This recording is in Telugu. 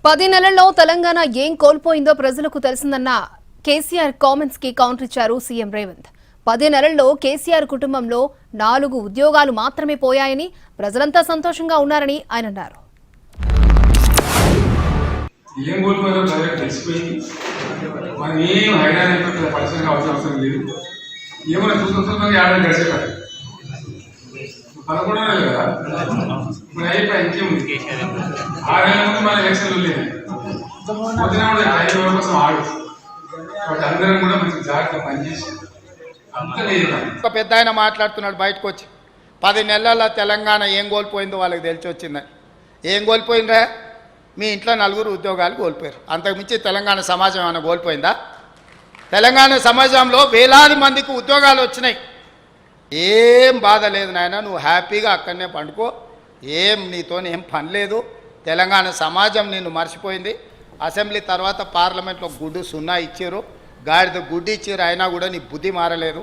10 నెలల్లో తెలంగాణ ఏం కోల్పోయిందో ప్రజలకు తెలిసిందన్న కేసీఆర్ కామెంట్స్ కి కౌంటర్ ఇచ్చారు సీఎం రేవంత్. 10 నెలల్లో కేసీఆర్ కుటుంబంలో 4 ఉద్యోగాలు మాత్రమే పోయాయని, ప్రజలంతా సంతోషంగా ఉన్నారని ఆయన అన్నారు. ఏం కోల్పోయారో ప్రజలకు తెలిసిపోయింది. మనం ఏం హైరాణ పరిశ్రమ అవసరం లేదు. ఏమన్నా చూసుకుంటుంది ఆడని గడిచేటారు 11 నెలలు కదా ఇప్పుడు అయిపోయి ఇంకేముంది. 6 నెలల ముందు మన ఎలక్షన్లు లేదు. పొద్దున కూడా 5 రోజుల కోసం ఆడు కాబట్టి అందరం కూడా మంచి జాగ్రత్త పనిచేసి అంత లేదు. ఒక పెద్ద ఆయన మాట్లాడుతున్నాడు బయటకు వచ్చి 10 నెలల తెలంగాణ ఏం కోల్పోయిందో వాళ్ళకి తెలిసి వచ్చిందని. ఏం కోల్పోయిందా? మీ ఇంట్లో 4 ఉద్యోగాలు కోల్పోయారు. అంతకుమించి తెలంగాణ సమాజం ఏమైనా కోల్పోయిందా? తెలంగాణ సమాజంలో వేలాది మందికి ఉద్యోగాలు వచ్చినాయి. ఏం బాధ లేదు నాయన, నువ్వు హ్యాపీగా అక్కడనే పండుకో. నీతో ఏం పని లేదు. తెలంగాణ సమాజం నిన్ను మర్చిపోయింది. అసెంబ్లీ తర్వాత పార్లమెంట్లో గుడ్డు 0 ఇచ్చారు, గాడిద గుడ్డు ఇచ్చారు, అయినా కూడా నీ బుద్ధి మారలేదు.